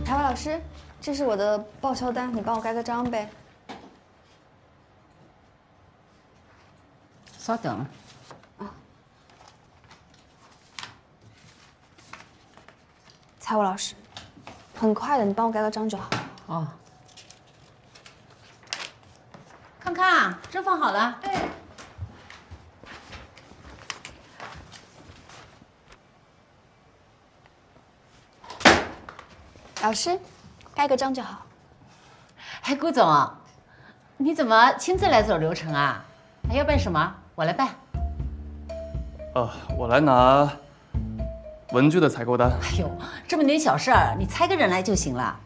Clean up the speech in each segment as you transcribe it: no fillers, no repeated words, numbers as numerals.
台湾老师，这是我的报销单，你帮我盖个章呗。稍等。财务老师，很快的，你帮我盖个章就好。哦。康康，针放好了。哎。老师，盖个章就好。哎，顾总，你怎么亲自来走流程啊？还要办什么？我来办。我来拿文具的采购单。哎呦，这么点小事儿，你猜个人来就行了。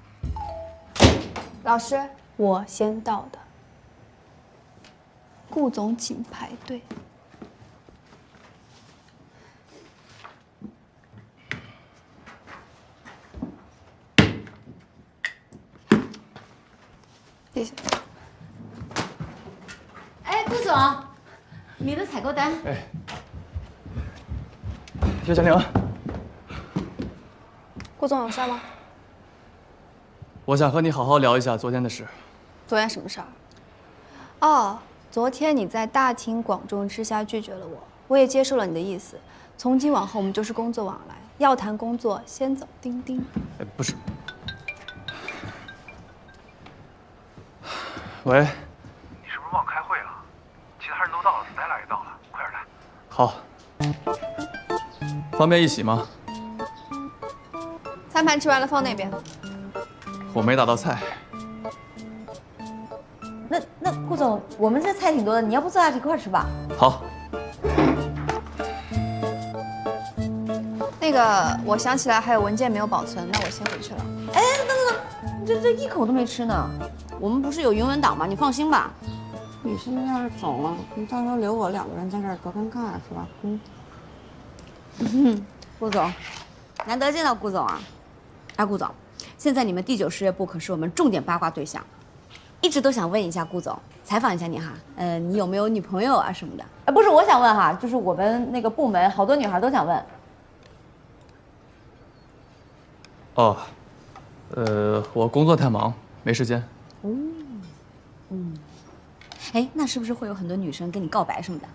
老师，我先到的。顾总，请排队。谢谢。哎，顾总，你的采购单。哎，叶佳玲，顾总有事吗？我想和你好好聊一下昨天的事。昨天什么事儿？哦，昨天你在大庭广众之下拒绝了我，我也接受了你的意思。从今往后我们就是工作往来，要谈工作先走钉钉。哎，不是。喂。你是不是忘开会了？其他人都到了 ，Stella 也到了，快点来。好。方便一起吗？餐盘吃完了放那边。我没打到菜。那顾总，我们这菜挺多的，你要不坐下一块儿吃吧？好。那个，我想起来还有文件没有保存，那我先回去了。哎，等，这一口都没吃呢。我们不是有云文档吗？你放心吧。你现在要是走了，你到时候留我2个人在这儿多尴尬啊，是吧？顾总，难得见到顾总啊！哎，顾总，现在你们第9事业部可是我们重点八卦对象，一直都想问一下顾总，采访一下你哈。你有没有女朋友啊什么的？不是我想问哈，就是我们那个部门好多女孩都想问。哦，我工作太忙，没时间。哎，那是不是会有很多女生跟你告白什么的？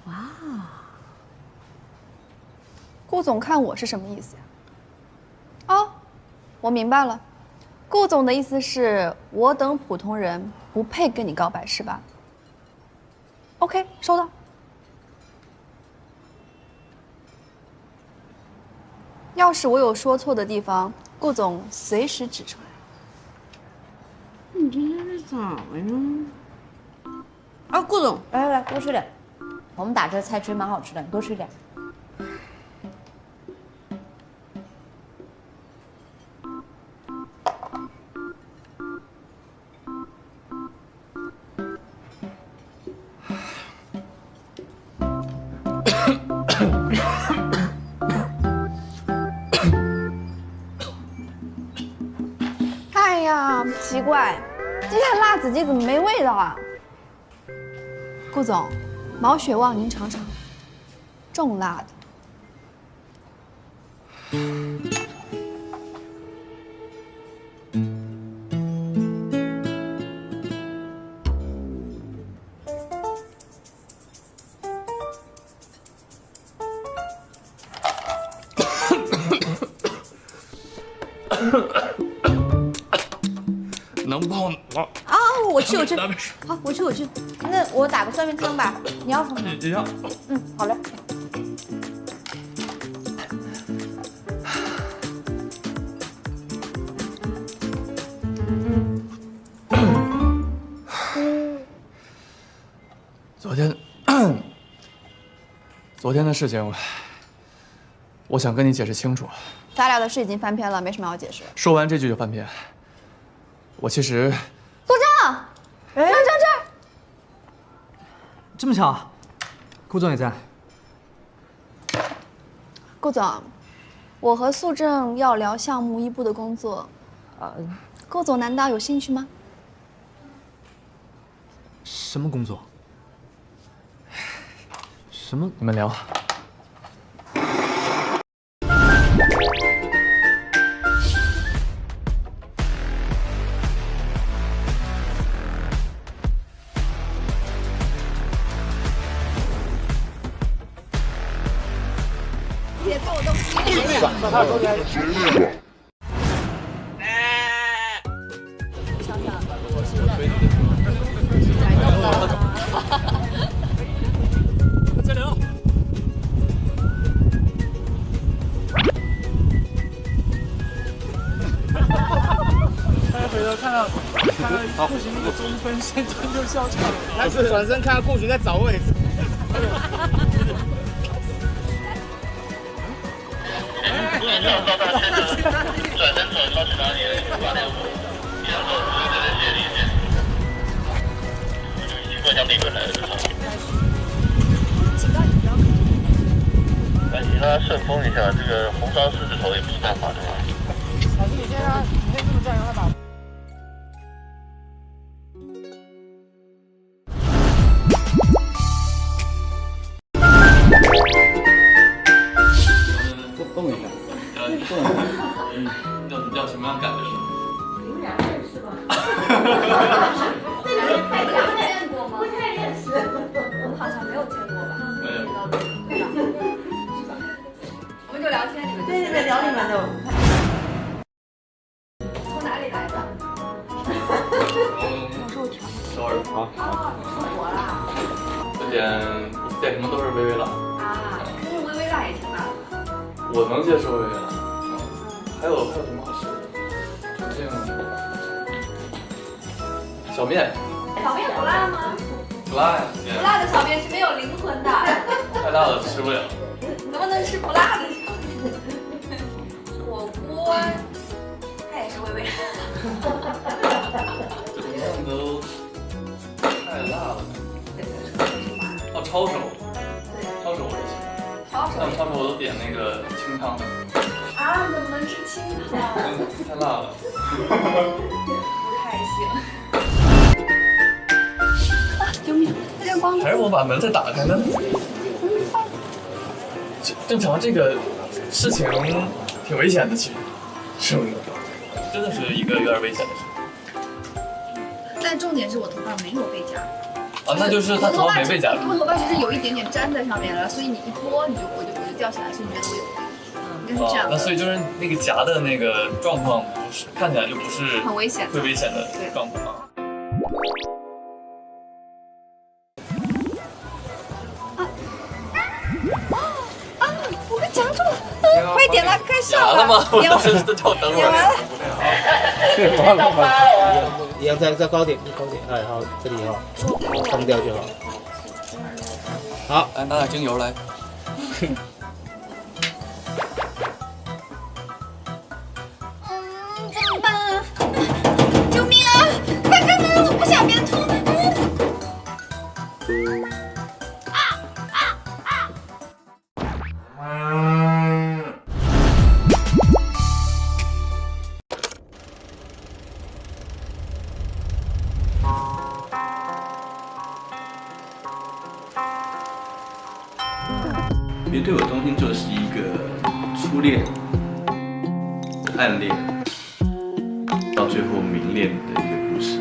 哇，顾总看我是什么意思呀？哦，我明白了，顾总的意思是我等普通人不配跟你告白是吧 ？OK， 收到。要是我有说错的地方，顾总随时指出来。你这是咋了呀？啊，顾总，来多吃点，我们打这菜其实蛮好吃的，你多吃一点。哎呀，奇怪，今天的辣子鸡怎么没味道啊？顾总，毛血旺您尝尝，重辣的。能帮我？啊，我去。拿杯水。好，我去。那我打个酸梅汤吧，你要什么？也要。好嘞。昨天的事情，我想跟你解释清楚。咱俩的事已经翻篇了，没什么好解释。说完这句就翻篇。我其实……陆正，这儿。这么巧，顾总也在。顾总，我和素正要聊项目1部的工作，顾总难道有兴趣吗？什么工作？什么？你们聊。别动东西。看到顾寻那个中分，瞬间就笑场了。他是转身看到顾寻在找位置。转身走去哪里了？8点5，你要说对对对，理解。经过江北本来的那其他顺风一下，这个红烧狮子头也不是办法的嘛。老师，你先让，你可以这么这样让他打。动一下，动一下，要什么样感觉？你们俩认识吗？这个人太见过吗？不太认识，我们好像没有见过吧？没有，对吧？我们就聊天，你们对对对，聊你们的。从哪里来的？首尔。哦，出国啦？点什么都是微微辣。啊，可是微微辣也挺辣的。我能接受微微辣。还有什么好吃的？重庆小面。小面不辣吗？不辣呀。不辣的小面是没有灵魂的。太辣了，吃不了。能不能吃不辣的小面？火锅，它也是微微辣。这同样都太辣了。哦，抄手。抄手我也喜欢。但抄手我都点那个清汤的。啊，怎么能吃清汤？太辣了。不太行。救命！这个光还是我把门再打开呢？正常这个事情挺危险的，其实是不是？真的是一个有点危险的事情。但重点是我头发没有被夹。啊，那就是他头发没被夹住。我头发其实有一点点粘在上面了，所以你一拨，我就掉下来，所以你觉得我有病，应该是这样的。那所以就是那个夹的那个状况，不是看起来就不是很危险、会危险的状况。我被夹住了！快点了，快上了！夹了吗？我当时都叫等会儿。一样再高点，高点，哎，好，这里哈，松掉就好。好，来拿点精油来。怎么办？救命啊！快开门！我不想变秃。别对我中心就是一个初恋、暗恋，到最后明恋的一个故事。